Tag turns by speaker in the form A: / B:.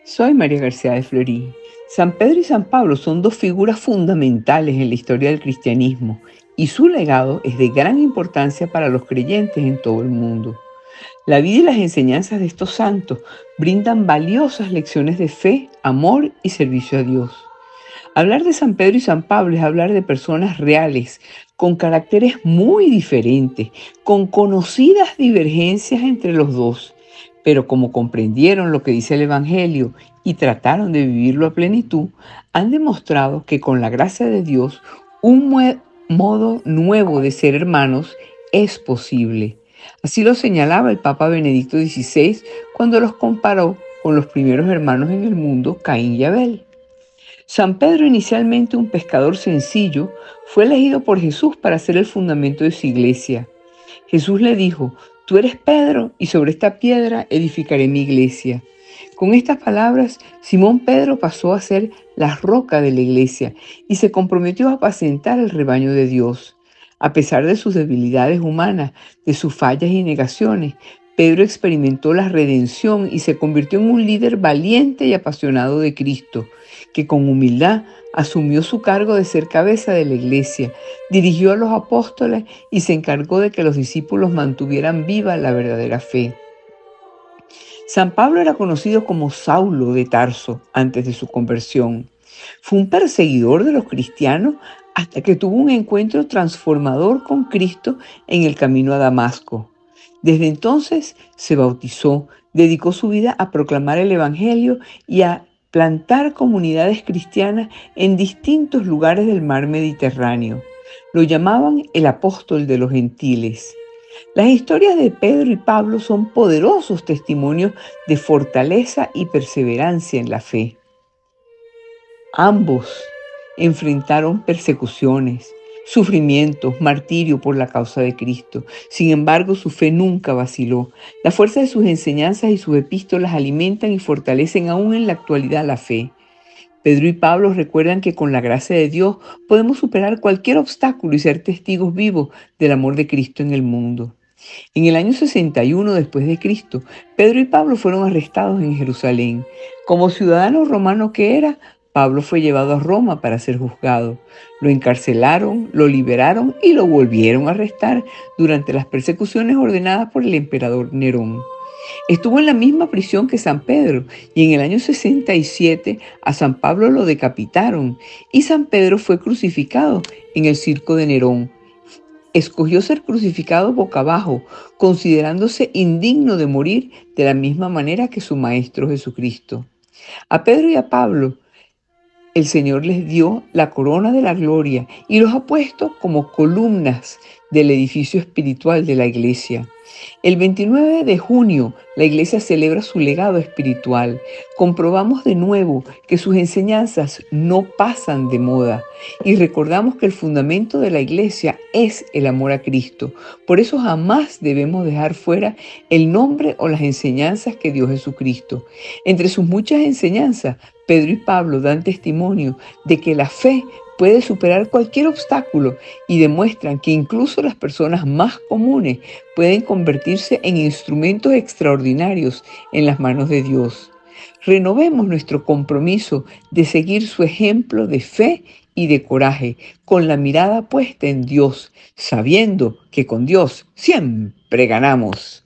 A: Soy María García de Florí. San Pedro y San Pablo son dos figuras fundamentales en la historia del cristianismo y su legado es de gran importancia para los creyentes en todo el mundo. La vida y las enseñanzas de estos santos brindan valiosas lecciones de fe, amor y servicio a Dios. Hablar de San Pedro y San Pablo es hablar de personas reales, con caracteres muy diferentes, con conocidas divergencias entre los dos, pero como comprendieron lo que dice el Evangelio y trataron de vivirlo a plenitud, han demostrado que con la gracia de Dios, modo nuevo de ser hermanos es posible. Así lo señalaba el Papa Benedicto XVI cuando los comparó con los primeros hermanos en el mundo, Caín y Abel. San Pedro, inicialmente un pescador sencillo, fue elegido por Jesús para ser el fundamento de su iglesia. Jesús le dijo: «Tú eres Pedro, y sobre esta piedra edificaré mi iglesia». Con estas palabras, Simón Pedro pasó a ser la roca de la iglesia y se comprometió a apacentar el rebaño de Dios. A pesar de sus debilidades humanas, de sus fallas y negaciones, Pedro experimentó la redención y se convirtió en un líder valiente y apasionado de Cristo, que con humildad asumió su cargo de ser cabeza de la iglesia, dirigió a los apóstoles y se encargó de que los discípulos mantuvieran viva la verdadera fe. San Pablo era conocido como Saulo de Tarso antes de su conversión. Fue un perseguidor de los cristianos hasta que tuvo un encuentro transformador con Cristo en el camino a Damasco. Desde entonces se bautizó, dedicó su vida a proclamar el Evangelio y a plantar comunidades cristianas en distintos lugares del mar Mediterráneo. Lo llamaban el apóstol de los gentiles. Las historias de Pedro y Pablo son poderosos testimonios de fortaleza y perseverancia en la fe. Ambos enfrentaron persecuciones, sufrimientos, martirio por la causa de Cristo. Sin embargo, su fe nunca vaciló. La fuerza de sus enseñanzas y sus epístolas alimentan y fortalecen aún en la actualidad la fe. Pedro y Pablo recuerdan que con la gracia de Dios podemos superar cualquier obstáculo y ser testigos vivos del amor de Cristo en el mundo. En el año 61 después de Cristo, Pedro y Pablo fueron arrestados en Jerusalén. Como ciudadano romano que era, Pablo fue llevado a Roma para ser juzgado. Lo encarcelaron, lo liberaron y lo volvieron a arrestar durante las persecuciones ordenadas por el emperador Nerón. Estuvo en la misma prisión que San Pedro y en el año 67 a San Pablo lo decapitaron y San Pedro fue crucificado en el circo de Nerón. Escogió ser crucificado boca abajo, considerándose indigno de morir de la misma manera que su Maestro Jesucristo. A Pedro y a Pablo el Señor les dio la corona de la gloria y los ha puesto como columnas del edificio espiritual de la iglesia. El 29 de junio, la iglesia celebra su legado espiritual. Comprobamos de nuevo que sus enseñanzas no pasan de moda y recordamos que el fundamento de la iglesia es el amor a Cristo. Por eso jamás debemos dejar fuera el nombre o las enseñanzas que dio Jesucristo. Entre sus muchas enseñanzas, Pedro y Pablo dan testimonio de que la fe puede superar cualquier obstáculo y demuestran que incluso las personas más comunes pueden convertirse en instrumentos extraordinarios en las manos de Dios. Renovemos nuestro compromiso de seguir su ejemplo de fe y de coraje, con la mirada puesta en Dios, sabiendo que con Dios siempre ganamos.